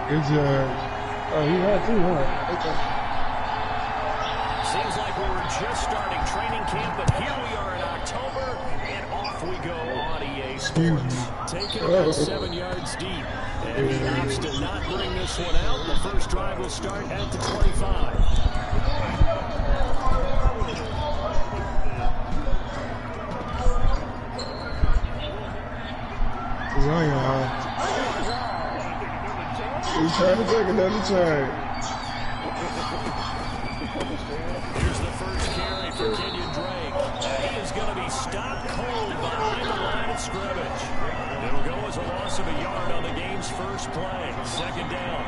It's oh, he had two, huh? Okay. Seems like we were just starting training camp, but here we are in October, and off we go on EA Sports. Taking about 7 yards deep, and he opts to not bring this one out. The first drive will start at the 25. He's trying to take another turn. Here's the first carry for Kenyon Drake. He is going to be stopped cold behind the line of scrimmage. It'll go as a loss of a yard on the game's first play. Second down.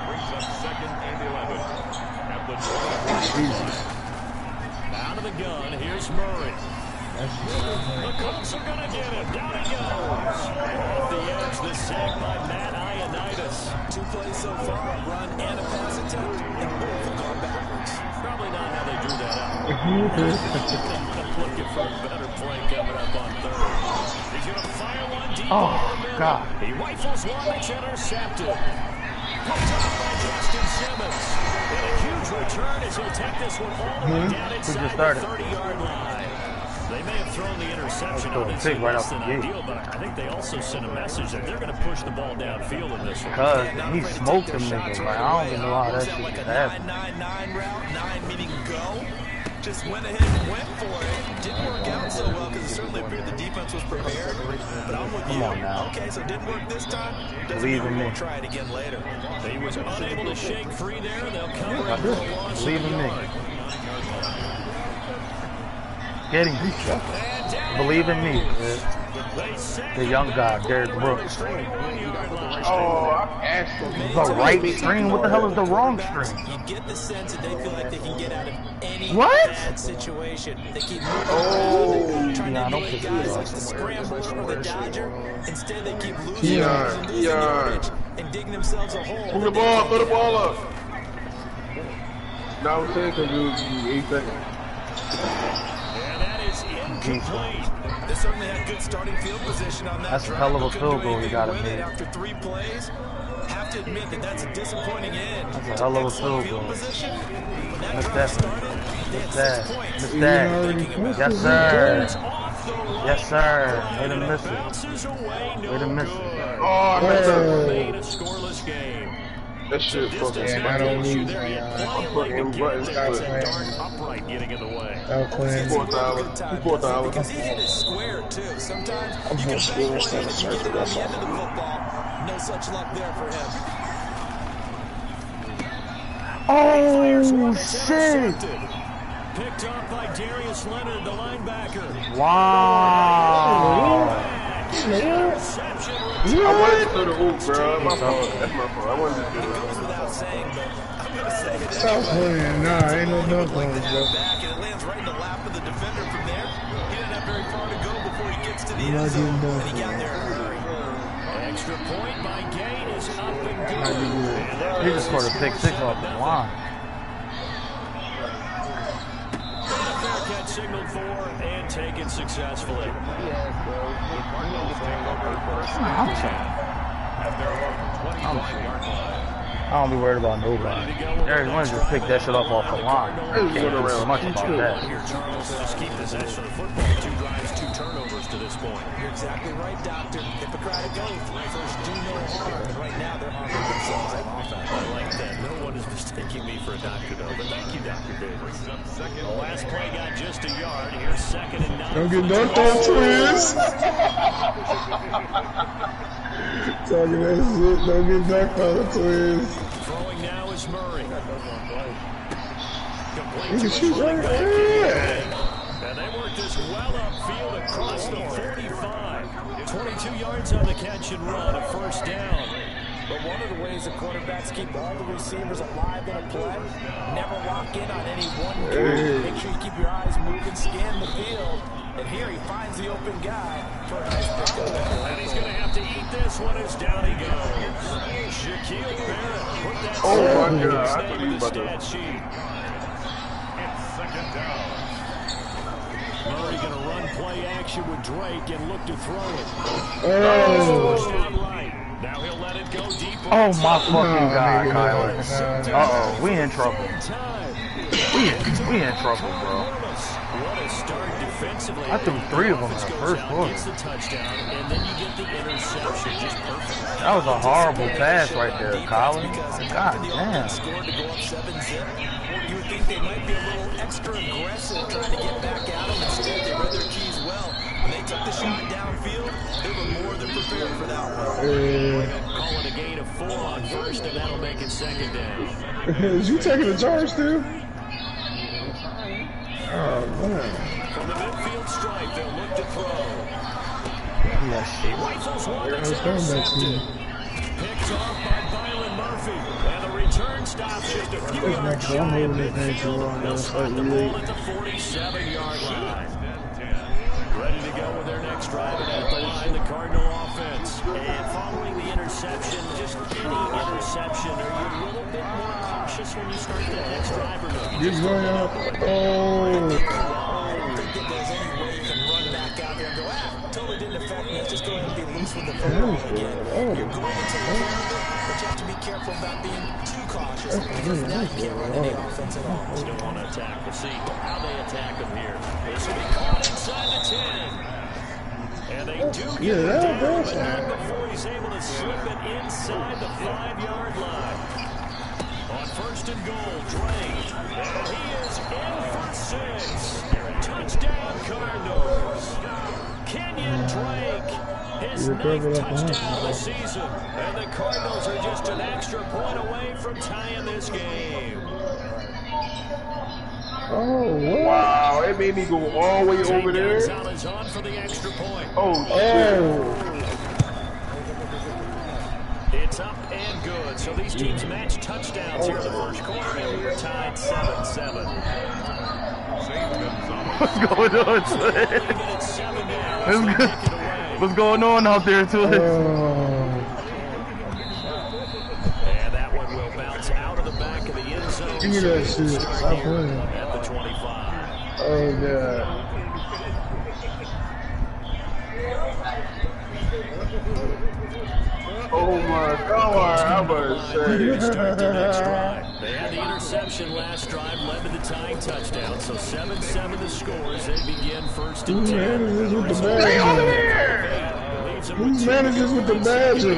Brings up 2nd and 11. At the out of the gun, here's Murray. The Colts are going to get him. Down he goes. Off the edge, the sack by Matt Ioannidis. 2 plays so far, a run and a pass attempt, and both have gone backwards. Probably not how they drew that up. Looking for a better play coming up on third. He's going to fire one deep over the middle. God. He rifles one that's intercepted. Picked off by Justin Simmons. And a huge return as he'll take this one all the way down inside the 30-yard line. They may have thrown the interception out as less than ideal, but I think they also sent a message that they're going to push the ball downfield in this one. Because he smoked them niggas. Like, I don't even know how that shit like a happened. 9-9-9 route, 9 meaning go. Just went ahead and went for it. Didn't work out so well because it certainly appeared the defense was prepared. But I'm with you. Come on now. Okay, so it didn't work this time. Believe in me. We'll try it again later. He was unable to shake free there. They'll cover him for a loss of a Believe in me. yard. Get him. Believe in me. The young guy, Derek Brooks. Oh, I asked him. The right string? What the hell is the wrong string? You get the sense that they feel like they can get out of any What? bad situation. They keep moving, trying to don't get pick guys it like up. the scrambler or the dodger. Instead, they keep losing yards and losing yardage and digging themselves a hole. Move the ball, throw the ball up. No, I'm saying because you 8 seconds. And that is incomplete. They certainly had good starting field position on that. That's a hell of a field goal he got to make. After 3 plays, have to admit that that's a disappointing end. That's a hell of a field goal. Position. When that Miss drive that. started, they had 6 points. Miss that. Yes, sir. Yes, sir. Way to miss it. Bounces away, no Way to miss good. it. Oh, I messed up. Remain a scoreless game. That shit fucking Distance not the issue there yet. Plenty of leg to get buttons there. It's out. that darn upright getting in the way. $4,000. Because he hit it square too. Sometimes you can bang one and you get it on the end of the football. No such luck there for him. Oh, shit. Picked up by Darius Leonard, the linebacker. Wow. Interception. I wanted to throw the hoop, bro. My fault. That's my fault. I wanted to do It it. goes without saying, but I'm going to say it. Stop playing. Nah, ain't no dunk on it, bro. Back and it lands right in the lap of the defender from there. He didn't have very far to go before he gets to the You're end not zone, getting done. and he got there in a hurry. Extra point by Gate is up and good. He just scored a pick 6 off the line. Fair catch signaled for and taken successfully. I don't be worried about nobody. Eric Wentz just picked that shit up off the line. Can't do so much about that. Here, Charles, just keep possession of the football. 2 drives, 2 turnovers to this point. You're exactly right, Doctor. Hippocratic oath. First, do no harm. And right now, they're harming themselves on offense. I like that. No one is mistaking me for a doctor, though. But thank you, Dr. Davis. The last play got just a yard. Here's 2nd and 9. Don't get dunked on, Twins. Talking that shit. Don't get dunked on, Twins. Throwing now is Murray. Complete You to can his shoot running right back. there. And they work this well upfield across the 45. 22 yards on the catch and run, a first down. But one of the ways the quarterbacks keep all the receivers alive in a play, never lock in on any one guy. Make sure you keep your eyes moving, scan the field. And here he finds the open guy for a nice pickup. And he's going to have to eat this one as down he goes. Shaquille Barrett put that Oh, my his God. I name thought in you the about to. stat sheet. It's 2nd down. Murray going to run play action with Drake and look to throw it. Oh. Pushed out right. Now he'll let it go deep. Oh my fucking god, Kyler. Uh-oh, we in trouble. We in trouble, bro. What a start defensively. I threw 3 of them in the first quarter. Gets the touchdown, and then you get the interception. Just perfect. That was a horrible pass right there, Colin. God damn. Scored to go up 7-0. You would think they might be a little extra aggressive trying to get back at them. Instead, they read their keys well. When they took the shot downfield, they were more than prepared for that one. Call it a gain of 4 on first, and that'll make it second down. Is you taking the charge, too? Oh, man. From the midfield stripe, they'll look to throw. Yeah, shit. Rifles one that's intercepted. Picked off by Byron Murphy. And the return stops just a few yards shy of midfield. They'll start the ball at the 47-yard line. Ready to go with their next drive, and at the line, the Cardinal offense. And following the interception, just any interception, are you a little bit more cautious when you start the next drive, or no? He's going up. I don't think that there's any way you can run back out there and go, totally didn't affect me. Let's just go ahead and be loose with the football again. You're going to take care of it, but you have to be careful about being too cautious. Because now you can't run any offense at all. Still want to attack. We'll see how they attack them here. This will be caught inside the 10. And they do get it down, but not before he's able to slip it inside the 5-yard line. On first and goal, Drake. And he is in for 6. Touchdown, Cardinals. Kenyon Drake, his 9th touchdown of the season. And the Cardinals are just an extra point away from tying this game. Oh, what? Wow, it made me go all the way over there. Gonzalez on for the extra point. Oh, shit. It's up and good. So these teams match touchdowns here in the first quarter, and we're tied 7-7. What's going on, What's going on out there, Twitch? And that one will bounce out of the back of the end zone. Give me that shit. Stop playing. At the 25. Oh, God. Oh, my God. I'm about to Start the next say. drive. They had the interception last drive, led to the tying touchdown. So 7-7 the scores. They begin first and 10. Who manages with the badge on?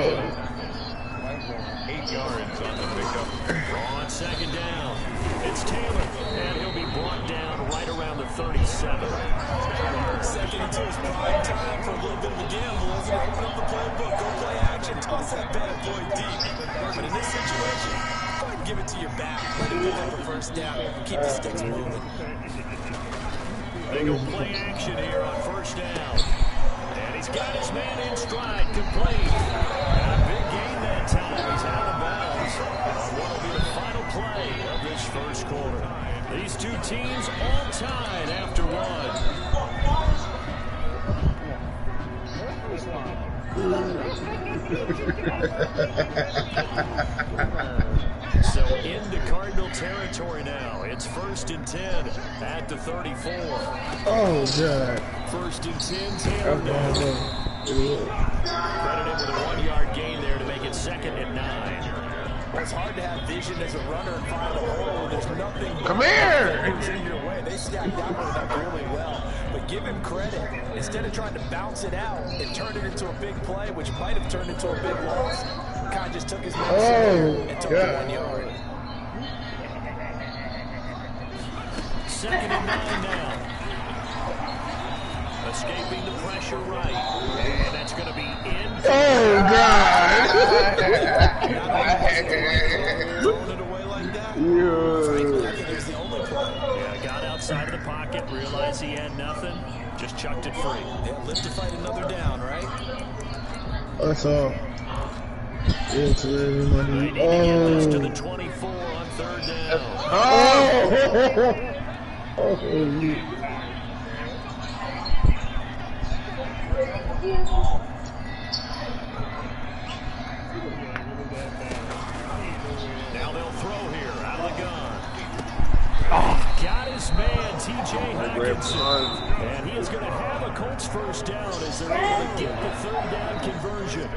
8 yards on the pickup. On second down, it's Taylor, and he'll be brought down right around the 37. Second and 2 is prime time for a little bit of a gamble. As you open up the playbook, go play action, toss that bad boy deep. But in this situation, go ahead and give it to your back. Let him pick up a first down. Keep the sticks moving. They go play action here on first down. And he's got his man in stride, complete. And a big gain that time. He's out of bounds on what will be the final play of this first quarter. These two teams all tied after one. So into Cardinal territory now. It's first and 10 at the 34. Oh, God. First and 10, Taylor now. Credited with a 1-yard gain there to make it second and 9. Well, it's hard to have vision as a runner and find a hole. There's nothing. Come here! In your way. They stacked out with that really well. But give him credit. Instead of trying to bounce it out, it turned it into a big play, which might have turned into a big loss. Kind of just took his medicine and took the 1 yard. Second and 9 now. Escaping the pressure right. And that's going to be in. Oh, God. Throwing it away like that. Yeah. I think it was the only play. Yeah, got outside of the pocket, realized he had nothing, just chucked it free. They'll live to fight another down, right? That's all. Yeah, to everybody. They need to get this to the 24 on third down. Now they'll throw here, out of the gun. Got his man, T.J. Hawkinson. And he is going to have a Colts first down as they're able to get the third down conversion.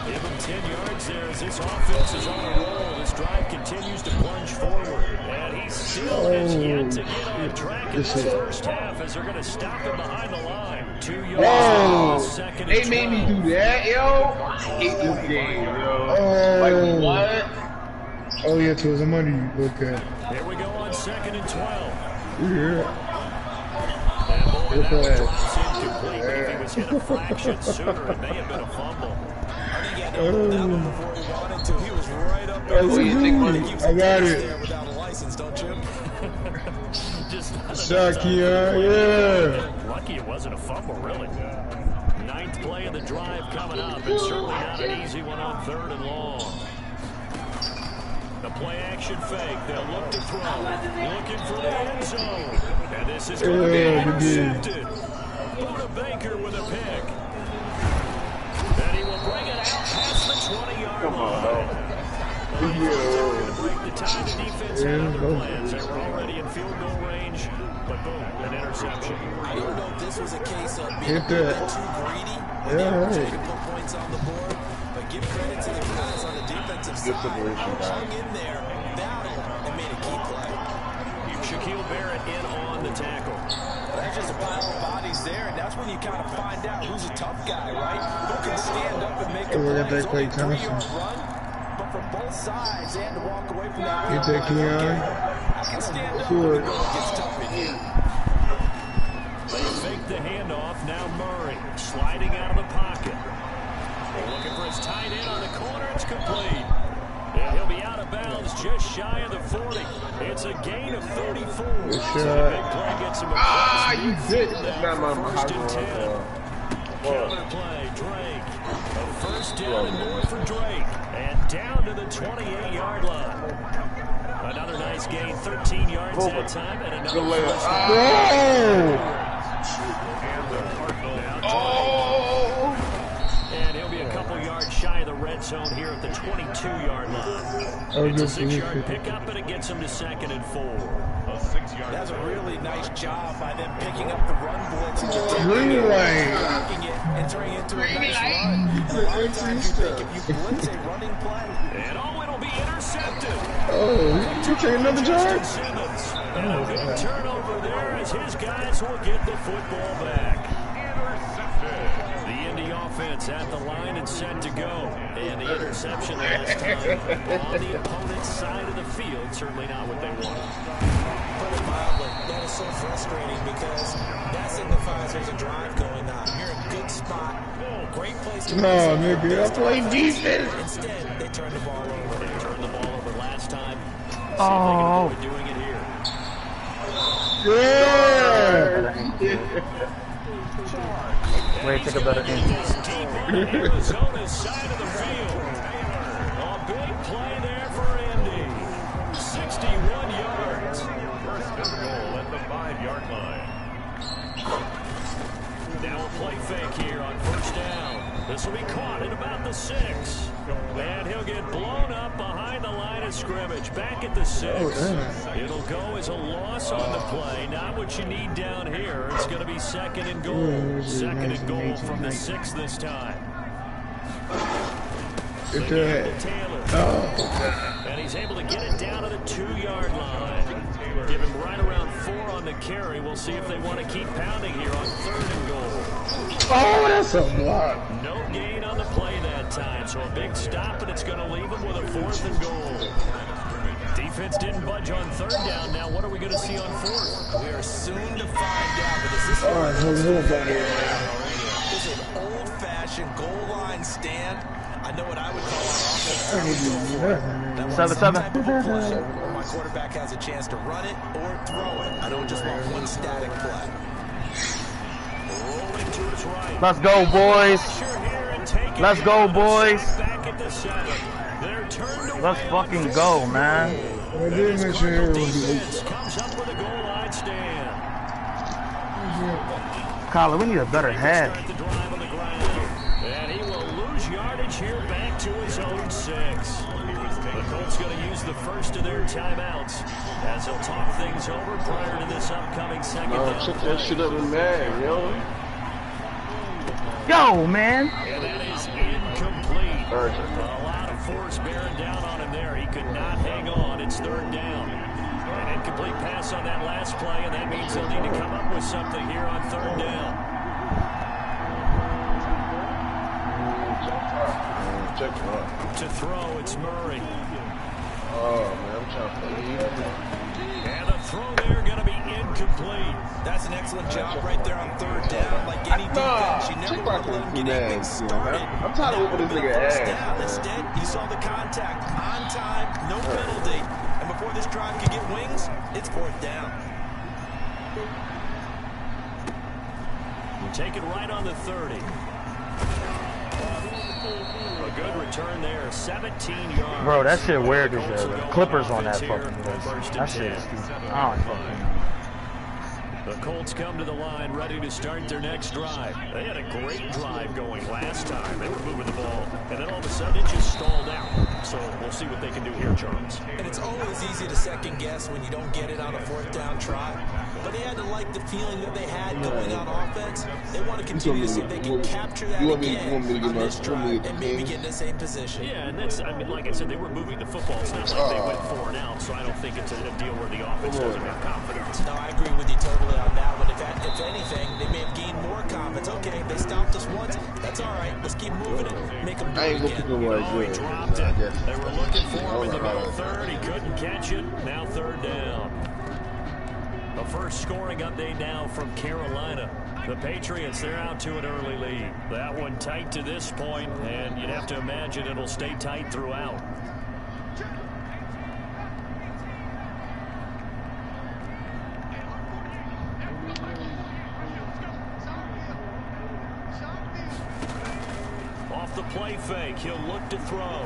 Give him 10 yards there as this offense is on a roll. This drive continues to plunge forward. And he still has yet to get on track in this first half as they're going to stop him behind the line. 2 yards. Second they made me do that, yo. I hate this game, yo. Like, what? Oh, yeah, so it's a money. Okay. Here we go on 2nd and 12. Yeah. And boy, that one drops incomplete. But if he was hit a fraction sooner, it may have been a fumble. I think he had to hold that one before he wanted to. He was right up there. I got it. Without a license, don't you? Shot, Keon, yeah. Lucky it wasn't a fumble, really. 9th play of the drive coming up, and certainly not an easy one on 3rd and long. The play action fake. They'll look to throw. Looking for the end zone. And this is going to be intercepted. Buda Baker with a pick. And he will bring it out past the 20-yard line. Going to break the tie. The defense had other plans. They were already in field goal range. But boom, an interception. I don't know if this was a case of being too greedy. Yeah, trying to put points on the board. But give credit to the guys on the defensive side. Hung in there, battled, and made a key play. Shaquille Barrett in on the tackle. There's just a pile of bodies there, and that's when you kind of find out who's a tough guy, right? Who can stand up and make a play. It's only a 3-yard run, but from both sides, they had to walk away from that. Get that, Keon. I can stand up when it gets tough in here. They fake the handoff. Now Murray sliding out of the pocket. Looking for his tight end on the corner. It's complete. And he'll be out of bounds just shy of the 40. It's a gain of 34. So the big play gets him across you did. That's not my 1st and 10. Counter play, Drake. A 1st down and more for Drake. And down to the 28-yard line. Another nice gain, 13 yards that time, and another first down. And he'll be a couple yards shy of the red zone here at the 22-yard line. It's a 6-yard pickup, and it gets him to 2nd and 4. That's a really nice job by them picking up the run blitz and just taking it and turning it into a nice run. And a lot of times you think if you blitz a running play, and it'll be intercepted. Oh, you taking another charge? And a big turnover there as his guys will get the football back. The Indy offense at the line and set to go. And the interception last time on the opponent's side of the field. Certainly not what they wanted. put it mildly, that is so frustrating because that signifies there's a drive going on. You're in a good spot. Great place to nigga, I play defense. Instead, they turned the ball over. They turned the ball over last time. See if they can avoid doing it here. Wait, take a better aim. Arizona's side of the field. A big play there for Indy. 61 yards. First and goal at the 5-yard line. Now a play fake here on 1st down. This will be caught at about the 6. And he'll get blown up behind the line of scrimmage. Back at the 6. It'll go as a loss on the play. Not what you need down here. It's going to be 2nd and goal. 2nd and goal from the 6 this time. And he's able to get it down to the 2-yard line. Give him right around 4 on the carry. We'll see if they want to keep pounding here on 3rd and goal. Oh, that's a block. No gain on the play that time, so a big stop, and it's going to leave him with a 4th and goal. Defense didn't budge on 3rd down. Now what are we going to see on 4th? We are soon to find out, but is this is an old-fashioned goal line stand? I know what I would call an offense. 7-7. My quarterback has a chance to run it or throw it. I don't just want one static play. Rolling to his right. Let's go, boys. Let's go, boys. Let's fucking go, man. I did mention here comes up with a goal line stand. Colin, we need a better head. And he will lose yardage here back to his own 6. The Colts going to use the first of their timeouts as they'll talk things over prior to this upcoming second down. Check that shit up in man, yo. Yo, man. And that is incomplete. A lot of force bearing down on him there. He could not hang on. It's third down. An incomplete pass on that last play, and that means they'll need to come up with something here on third down. To throw, it's Murray. Oh, man, I'm trying to believe. And the throw there going to be incomplete. That's an excellent job right there on third down. Like any defense, you never want to let him get anything started. I'm tired of whooping this nigga ass. Instead, he saw the contact on time, no penalty. And before this drive could get wings, it's fourth down. Take it right on the 30. A good return there, 17 yards. Bro, that shit weird as hell. Clippers on that fucking list. That shit is stupid. I don't fucking know. The Colts come to the line ready to start their next drive. They had a great drive going last time. They were moving the ball, and then all of a sudden it just stalled out. So we'll see what they can do here, Charles. And it's always easy to second guess when you don't get it on a fourth down try. But they had to like the feeling that they had going on offense. They want to continue to see if they can capture that again on this drive and maybe get in the same position. Yeah, and that's, I mean, like I said, they were moving the football. It's not like they went 4 and out, so I don't think it's a deal where the offense doesn't have confidence. No, I agree with you totally on that one. If anything, they may have gained more confidence. Okay, they stopped us once. That's all right. Let's keep moving it. Make them do it again. He dropped it. They were looking for him in the middle third. He couldn't catch it. Now third down. The first scoring update now from Carolina. The Patriots, they're out to an early lead. That one tight to this point, and you'd have to imagine it'll stay tight throughout. Off the play fake, he'll look to throw.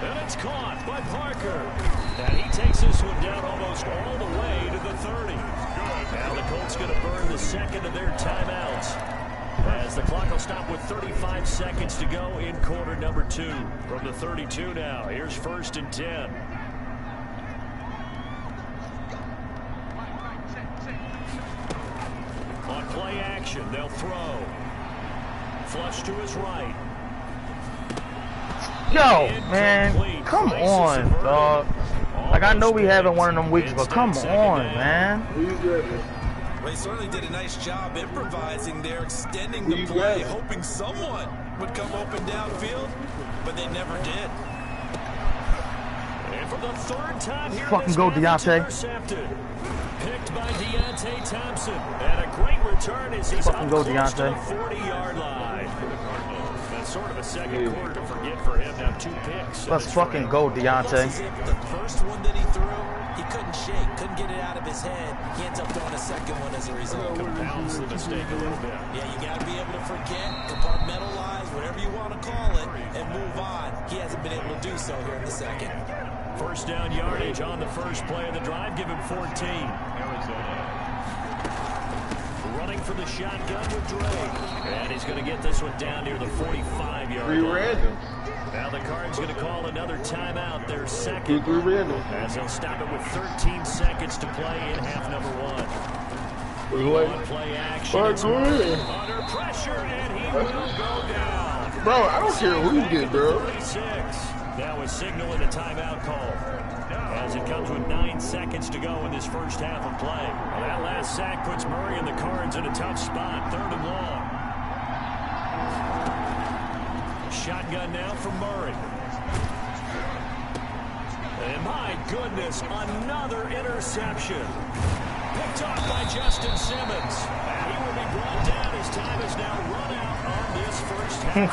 And it's caught by Parker. And he takes this one down almost all the way to the 30. Now the Colts going to burn the second of their timeouts, as the clock will stop with 35 seconds to go in quarter number 2. From the 32 now, here's 1st and 10. On play action, they'll throw. Flush to his right. Yo, man, come on, dog. Like, I know we haven't one of them weeks, but come on, man. Well, he certainly did a nice job improvising there, extending the play, hoping someone would come open downfield, but they never did. And for the third time here, fucking go, Deontay. Picked by Deontay Thompson. And a great return as he's fucking go, close to the Deontay. 40-yard line. That's sort of a second quarter to forget for him. Now 2 picks. Let's fucking go, Deontay. The first one that he threw, he couldn't shake, couldn't get it out of his head. He ends up throwing a second one as a result. Compounds the mistake a little bit. Yeah, you got to be able to forget, compartmentalize, whatever you want to call it, and move on. He hasn't been able to do so here in the second. First down yardage on the first play of the drive. Give him 14. Running for the shotgun with Drake. And he's going to get this one down near the 45-yard line. Now the Cards going to call another timeout, their second, as they'll stop it with 13 seconds to play in half number 1. On play action, under pressure, and he will go down. Bro, I don't care who you get, bro. 36. Now a signal and a timeout call, as it comes with 9 seconds to go in this first half of play. Well, that last sack puts Murray and the Cards in a tough spot, 3rd and long. Shotgun now from Murray. And my goodness, another interception. Picked off by Justin Simmons. And he will be brought down. His time is now run out on this first half.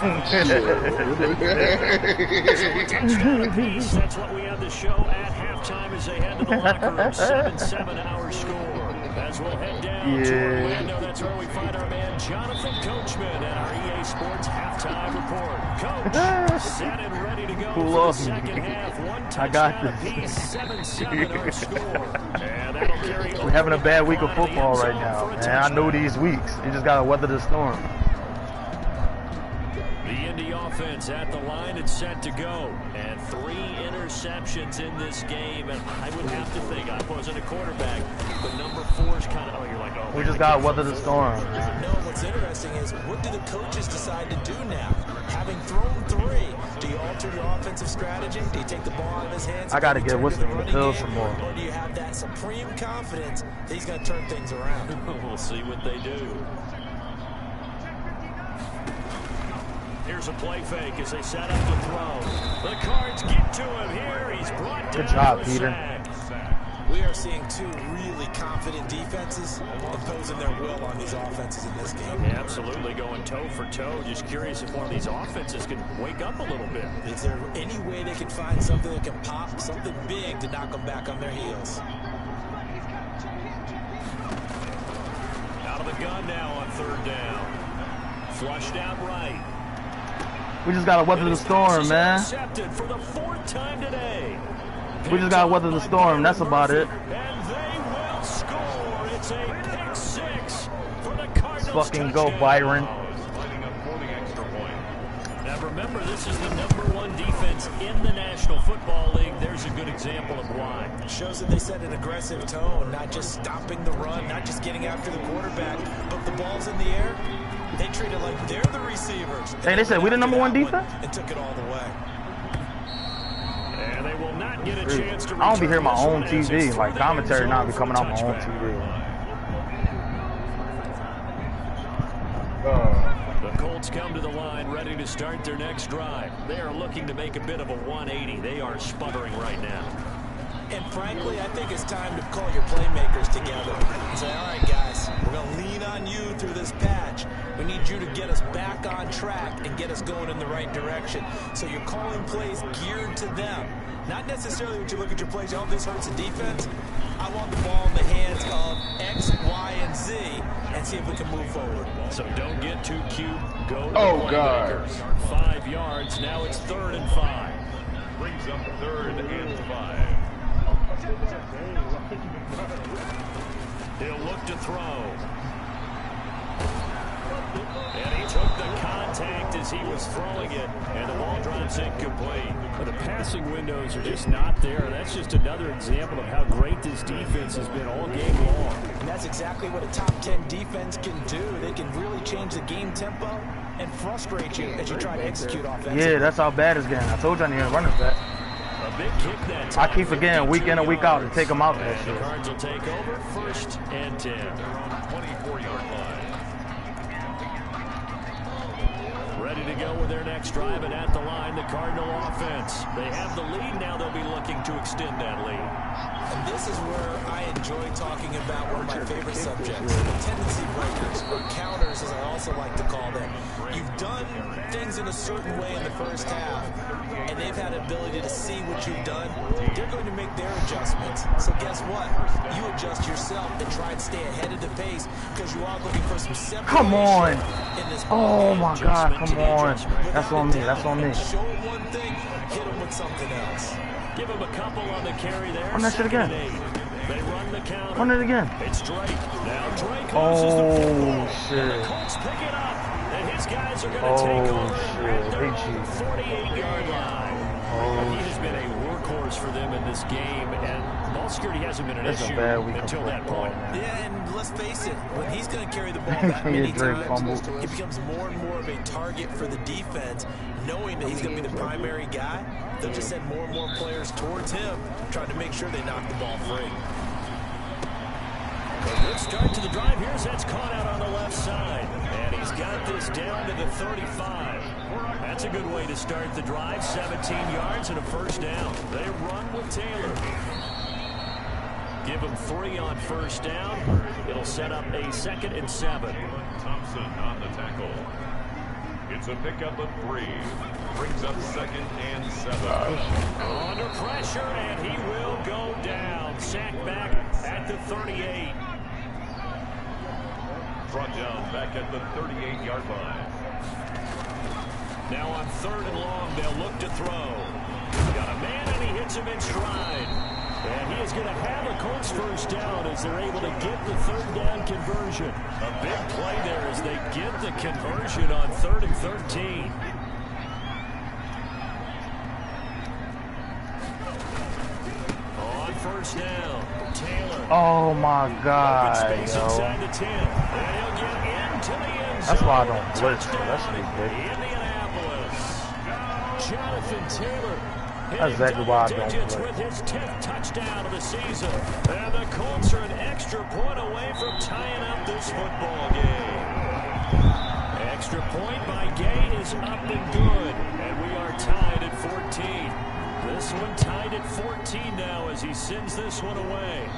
Touchdown apiece. That's what we have the show at halftime as they head to the locker room. 7-7 score. As we'll head down to Orlando, that's where we find our man Jonathan Coachman and our EA Sports halftime report. Coach, set and ready to go for the second half. One touchdown apiece, 7-7 score. And that'll carry We're having a bad week of football right now, man. I know these weeks. You just gotta weather the storm. The Indy offense at the line, it's set to go. And 3 interceptions in this game. And I would have to think, I wasn't a quarterback, but number 4 is kind of, you're like, we just gotta weather the storm. No, what's interesting is, what do the coaches decide to do now? Having thrown 3, do you alter your offensive strategy? Do you take the ball out of his hands? I got to get Winston in the field some more. Or do you have that supreme confidence that he's going to turn things around? We'll see what they do. Here's a play fake as they set up to throw. The Cards get to him here. He's brought down. Good job, Peter. We are seeing 2 really confident defenses imposing their will on these offenses in this game. Yeah, absolutely, going toe for toe. Just curious if one of these offenses can wake up a little bit. Is there any way they can find something that can pop, something big to knock them back on their heels? Out of the gun now on 3rd down. Flushed out right. We just got to weather the storm, man. For the 4th time today. We just got to weather the storm. That's about it. And they will score. It's a pick 6 for the Cardinals. Fucking go, Byron. Now remember, this is the #1 defense in the National Football League. There's a good example of why. Shows that they set an aggressive tone, not just stopping the run, not just getting after the quarterback, but the ball's in the air. They treat it like they're the receivers. Hey, they said we the #1 defense? And took it all the way. And they will not get a chance to I don't be hearing my own TV. Like, commentary not be coming off my own TV. The Colts come to the line ready to start their next drive. They are looking to make a bit of a 180. They are sputtering right now. And frankly, I think it's time to call your playmakers together and say, all right, guys, we're going to lean on you through this patch. We need you to get us back on track and get us going in the right direction. So you're calling plays geared to them. Not necessarily when you look at your plays, oh, this hurts the defense. I want the ball in the hands of X, Y, and Z and see if we can move forward. So don't get too cute. Go to Oh, the God. 5 yards. Now it's 3rd and 5. Brings up 3rd and 5. He'll look to throw. And he took the contact as he was throwing it, and the ball drops incomplete. But the passing windows are just not there. That's just another example of how great this defense has been all game long. And that's exactly what a top 10 defense can do. They can really change the game tempo and frustrate you as you try to execute offensively. Yeah, that's how bad it's getting. I told you I need a running back. A big kick that time. I keep forgetting week in and week out to take them out of that shit. The Cards will take over 1st and 10. They're on the 24-yard line. Ready to go with their next drive, and at the line, the Cardinal offense. They have the lead now. They'll be looking to extend that lead. And this is where I enjoy talking about one of my favorite subjects, tendency breakers, or counters, as I also like to call them. You've done things in a certain way in the first half, and they've had an ability to see what you've done. They're going to make their adjustments. So guess what? You adjust yourself and try and stay ahead of the pace because you are looking for some separation. Come on. In this Oh, my God. Come on. That's on me. That's on me. Show them one thing, hit them with something else. Give him a couple on the carry there. Run that shit again. They run the counter. Run it again. It's Drake. Now Drake loses the football. Shit. The Colts pick it up, and his guys are going to take over at their own 48-yard line. He has been a workhorse for them in this game, and ball security hasn't been an issue until that point. Yeah, and let's face it, when he's going to carry the ball that many times, he becomes more and more of a target for the defense, knowing that he's going to be the primary guy. They'll just send more and more players towards him, trying to make sure they knock the ball free. A good start to the drive. Here's that's caught out on the left side, and he's got this down to the 35. That's a good way to start the drive. 17 yards and a 1st down. They run with Taylor. Give him 3 on 1st down. It'll set up a 2nd and 7. Thompson on the tackle. It's a pickup of 3. Brings up 2nd and 7. Under pressure, and he will go down. Sacked back at the 38. Brought down back at the 38-yard line. Now on 3rd and long, they'll look to throw. Got a man, and he hits him in stride. And he is going to have a Colts 1st down as they're able to get the 3rd down conversion. A big play there as they get the conversion on 3rd and 13. On 1st down, Taylor. Oh, my God, Space yo. inside the 10. And he'll get into the end zone. That's why I don't blitz, bro. That's ridiculous. Indianapolis. Jonathan Taylor. That's exactly why I don't play. With his 10th touchdown of the season. And the Colts are an extra point away from tying up this football game. Extra point by Gay is up and good. And we are tied at 14. This one tied at 14 now as he sends this one away.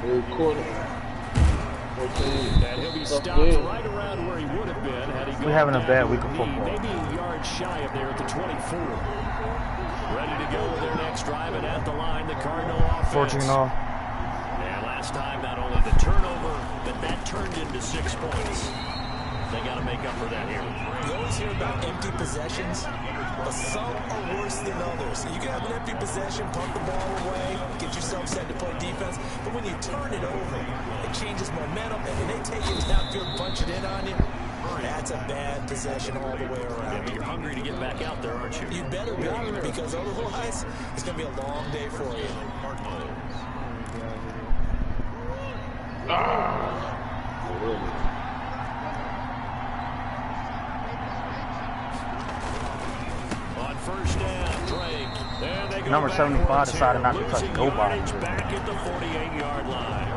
Third quarter. And he'll be stopped right around where he would have been had he gone. We're having a bad week of football. Maybe a yard shy of there at the 24. Ready to go with their next drive, and at the line, the Cardinal offense. 14-0. And last time, not only the turnover, but that turned into 6 points. They got to make up for that here. You always hear about empty possessions, but some are worse than others. You can have an empty possession, pump the ball away, get yourself set to play defense, but when you turn it over, it changes momentum, and when they take it downfield and punch it in on you, that's a bad possession all the way around. Yeah, but you're hungry to get back out there, aren't you? You better be, because otherwise, it's going to be a long day for you. On first down, Drake. There they go. Number 75 decided not to touch nobody. Back at the 48-yard line.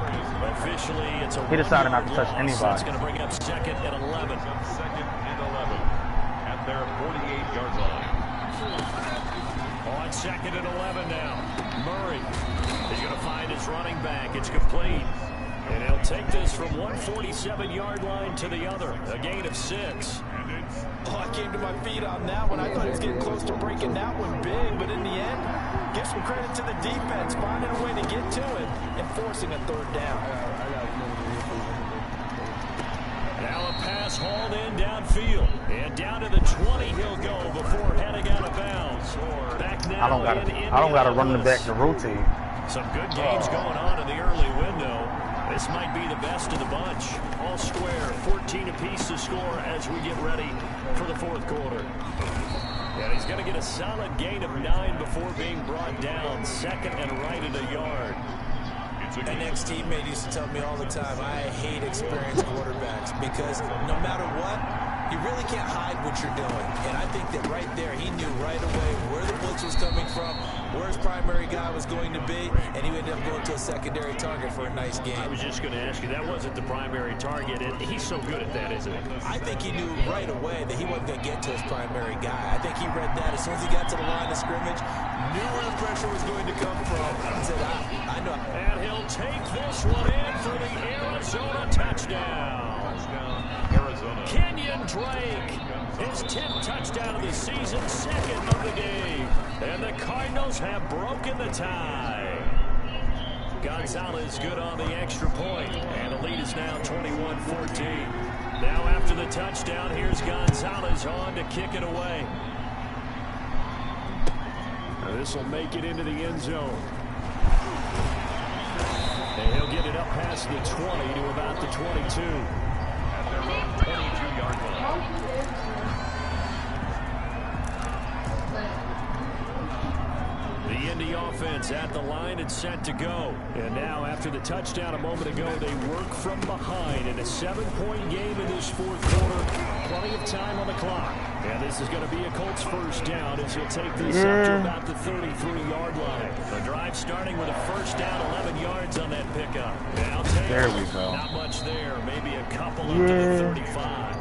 Officially, it's a He decided not to touch anybody. That's going to bring up second and 11. Second and 11 at their 48-yard line. On second and 11 now. Murray is going to find his running back. It's complete. And he'll take this from 147-yard line to the other. A gain of 6. Oh, I came to my feet on that one. I thought he was getting close to breaking that one big, but in the end, give some credit to the defense, finding a way to get to it and forcing a third down. Now a pass hauled in downfield. And down to the 20 he'll go before heading out of bounds. Back now I don't gotta run the back to rotate. Some good games going on in the early window. This might be the best of the bunch. All square, 14 apiece to score as we get ready for the fourth quarter. And he's going to get a solid gain of 9 before being brought down. Second and right at a yard. An ex-teammate used to tell me all the time, I hate experienced quarterbacks because no matter what, you really can't hide what you're doing. And I think that right there, he knew right away where the blitz was coming from, where his primary guy was going to be, and he ended up going to a secondary target for a nice game. I was just going to ask you, that wasn't the primary target, and he's so good at that, isn't he? I think he knew right away that he wasn't going to get to his primary guy. I think he read that as soon as he got to the line of scrimmage, knew where the pressure was going to come from, and said, I know. And he'll take this one in for the Arizona touchdown. Arizona. Kenyon Drake, his 10th touchdown of the season, second of the game. And the Cardinals have broken the tie. Gonzalez good on the extra point, and the lead is now 21-14. Now after the touchdown, here's Gonzalez on to kick it away. This will make it into the end zone. And he'll get it up past the 20 to about the 22. At their own 22-yard line. The Indy offense at the line and set to go. And now after the touchdown a moment ago, they work from behind in a 7-point game in this fourth quarter. Plenty of time on the clock. And this is going to be a Colts first down as he'll take this up to about the 33-yard line. The drive starting with a first down, 11 yards on that pickup. Now there we go. Not much there. Maybe a couple up to the 35.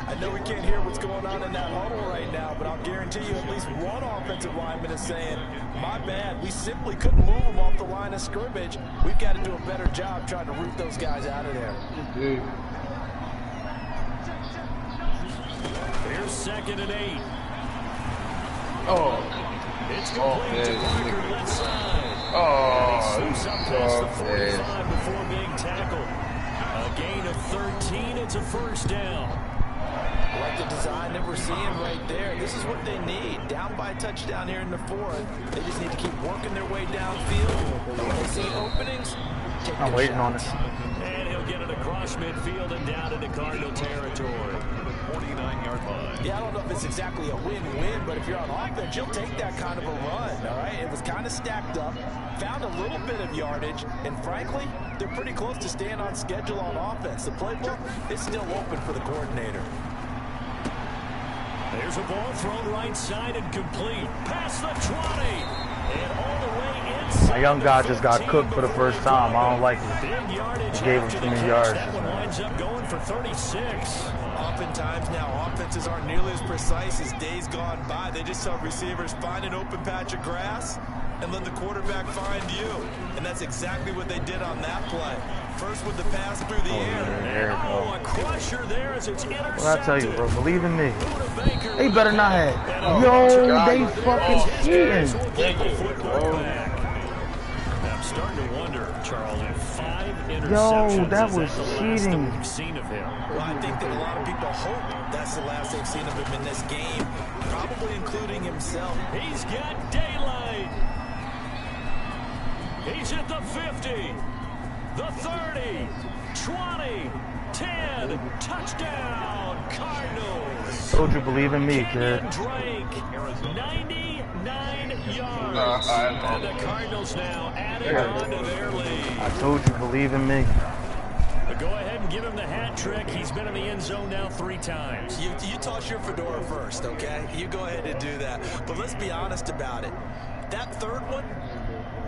I know we can't hear what's going on in that huddle right now, but I'll guarantee you at least one offensive lineman is saying, my bad, we simply couldn't move them off the line of scrimmage. We've got to do a better job trying to root those guys out of there. Here's second and 8. Oh. It's complete to Parker left side. Oh. And he slips up past the 45 before being tackled. A gain of 13. It's a first down. I like the design that we're seeing right there. This is what they need. Down by a touchdown here in the fourth. They just need to keep working their way downfield. And when they see openings, I'm waiting on it. And he'll get it across midfield and down into Cardinal territory. 49-yard line. Yeah, I don't know if it's exactly a win-win, but if you're on offense, you'll take that kind of a run, all right? It was kind of stacked up, found a little bit of yardage, and frankly, they're pretty close to staying on schedule on offense. The playbook is still open for the coordinator. There's a ball thrown right side and complete. Past the 20. And all the way inside. My young guy just got cooked for the first time. I don't like it. Big yardage. He gave him too many yards. That one winds up going for 36. Oftentimes now, offenses aren't nearly as precise as days gone by. They just saw receivers find an open patch of grass and let the quarterback find you. And that's exactly what they did on that play. First with the pass through the air. A crusher there as it's intercepted. Well, I tell you, bro, believe in me. They better not have. Yo, they fucking cheating. I'm starting to wonder, Charles, if 5 interceptions. Yo, that was cheating. That we've seen of him. Well, I think that a lot of people hope that's the last they've seen of him in this game, probably including himself. He's got daylight. He's at the 50, the 30, 20, 10, touchdown, Cardinals. Told you, believe in me, kid. Drake, 99 yards. And the Cardinals now adding on to their lead. I told you, believe in me. But go ahead and give him the hat trick. He's been in the end zone now 3 times. You toss your fedora first, okay? You go ahead and do that. But let's be honest about it. That third one,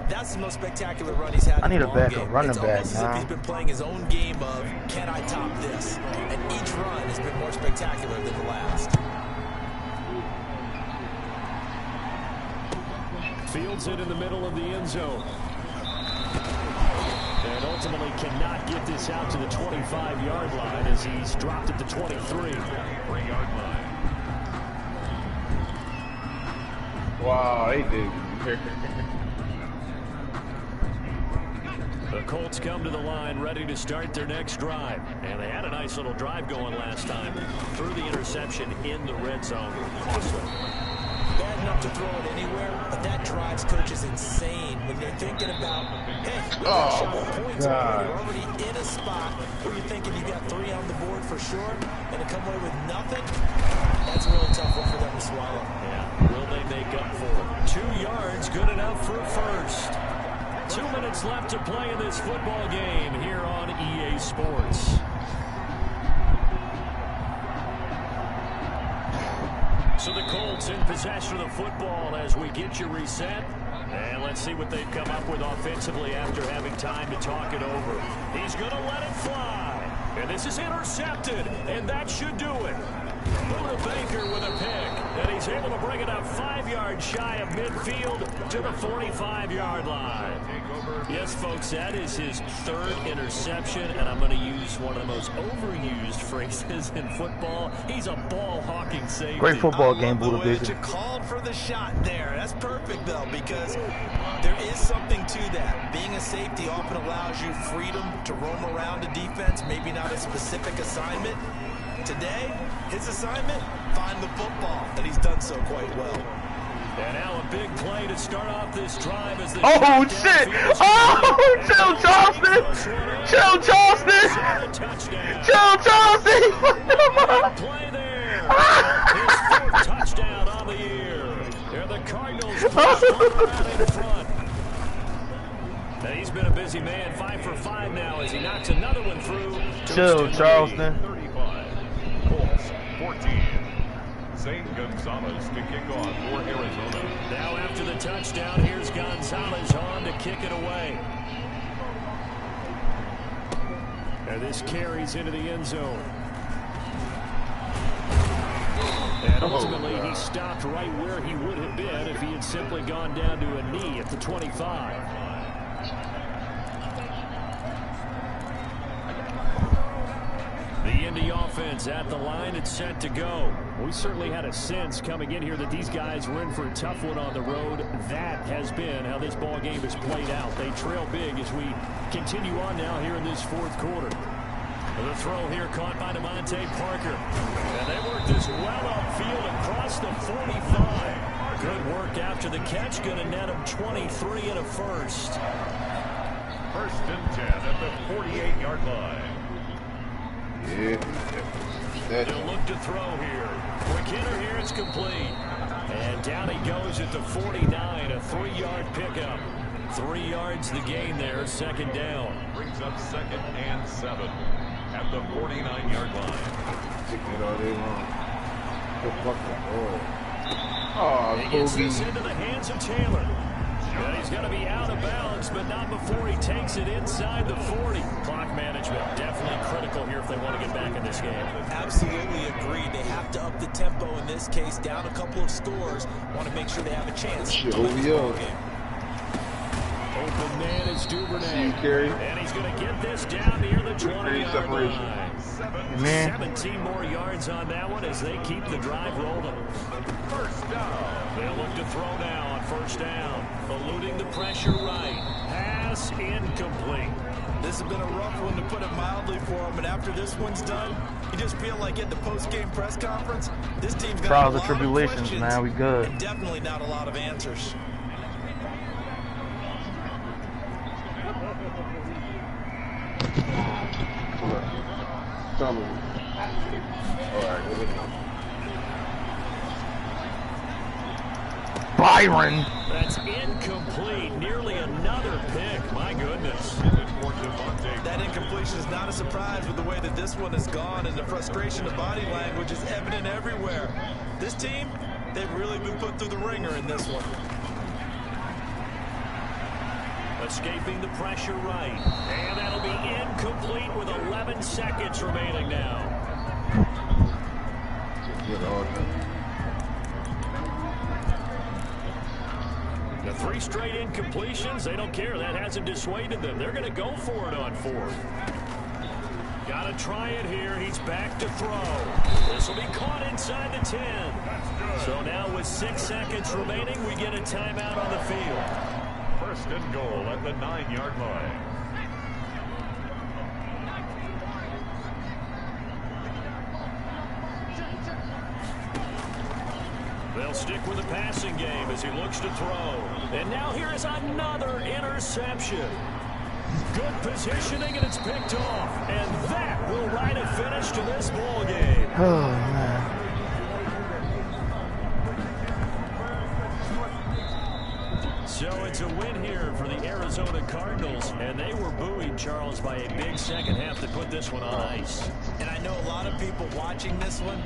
that's the most spectacular run he's had. I need in a the long backup game. running it's back almost now. as if he's been playing his own game of, can I top this? And each run has been more spectacular than the last. Fields it in the middle of the end zone. And ultimately cannot get this out to the 25-yard line as he's dropped at the 23. 3-yard line. Wow, they did. The Colts come to the line ready to start their next drive. And they had a nice little drive going last time. Threw the interception in the red zone. Cost them. Bad enough to throw it anywhere, but that drives coaches insane when they're thinking about, hey, we got shot at points already. You're already in a spot where you're thinking you got 3 on the board for sure, and to come away with nothing, that's a really tough one for them to swallow. Yeah, will they make up for it? 2 yards, good enough for a first. 2 minutes left to play in this football game here on EA Sports. So the Colts in possession of the football as we get you reset. And let's see what they've come up with offensively after having time to talk it over. He's going to let it fly. And this is intercepted. And that should do it. Buda Baker with a pick. And he's able to bring it up 5 yards shy of midfield to the 45-yard line. Yes, folks, that is his 3rd interception. And I'm going to use one of the most overused phrases in football. He's a ball-hawking safety. Great football game, Buda Baker. You called for the shot there. That's perfect, though, because there is something to that. Being a safety often allows you freedom to roam around a defense, maybe not a specific assignment. Today, his assignment, find the football, and he's done so quite well. And now a big play to start off this drive as the Oh, shit! Oh, Chill Charleston! Chill Charleston! Chill Charleston! Play there. His 4th touchdown on the year. They're the Cardinals out in front. And he's been a busy man, 5 for 5 now as he knocks another one through. Chill Charleston. 35. Colts 14. Zane Gonzalez to kick off for Arizona. Now after the touchdown, here's Gonzalez on to kick it away. And this carries into the end zone. And ultimately, he stopped right where he would have been if he had simply gone down to a knee at the 25. The Indy offense at the line. It's set to go. We certainly had a sense coming in here that these guys were in for a tough one on the road. That has been how this ball game has played out. They trail big as we continue on now here in this 4th quarter. The throw here caught by Devontae Parker. And they worked this well upfield across the 45. Good work after the catch. Going to net him 23 and a first. 1st and 10 at the 48-yard line. They'll look to throw here. Quick hitter here, it's complete. And down he goes at the 49, a 3-yard pickup. 3 yards the gain there, 2nd down. Brings up 2nd and 7 at the 49-yard line. He gets this into the hands of Taylor. And he's going to be out of bounds, but not before he takes it inside the 40. Clock management definitely critical here if they want to get back in this game. Absolutely agreed. They have to up the tempo in this case, down a couple of scores. Want to make sure they have a chance to win this ball game. Open man is Duvernay. And he's going to get this down near the 20-yard line. 17 more yards on that one as they keep the drive rolling. First down. They'll look to throw now on first down. Eluding the pressure right. Pass incomplete. This has been a rough one, to put it mildly, for him. And after this one's done, you just feel like at the post-game press conference, this team's got trials a and lot tribulations, of questions, man. We good. and definitely not a lot of answers. Byron. That's incomplete. Nearly another pick. My goodness. That incompletion is not a surprise with the way that this one has gone, and the frustration of body language is evident everywhere. This team, they've really been put through the ringer in this one. Escaping the pressure right. And that'll be incomplete with 11 seconds remaining now. The 3 straight incompletions, they don't care. That hasn't dissuaded them. They're going to go for it on 4th. Got to try it here. He's back to throw. This will be caught inside the 10. So now with 6 seconds remaining, we get a timeout on the field. First and goal at the 9-yard line. They'll stick with the passing game as he looks to throw. And now here is another interception. Good positioning, and it's picked off. And that will write a finish to this ball game. Oh, man. So it's a win here for the Arizona Cardinals, and they were buoyed, Charles, by a big second half to put this one on ice. And I know a lot of people watching this one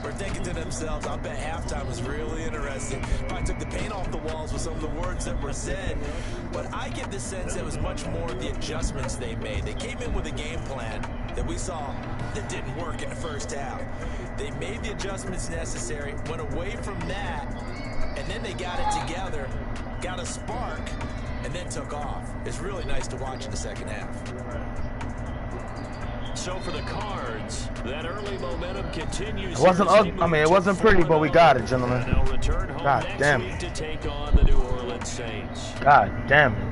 are thinking to themselves, I bet halftime was really interesting. Probably took the paint off the walls with some of the words that were said. But I get the sense it was much more of the adjustments they made. They came in with a game plan that we saw that didn't work in the first half. They made the adjustments necessary, went away from that, and then they got it together, got a spark, and then took off. It's really nice to watch in the second half. So for the Cards, that early momentum continues. It wasn't it wasn't pretty, but we got it, gentlemen. And they'll return home God next damn week it. to take on the New Orleans Saints. God damn it.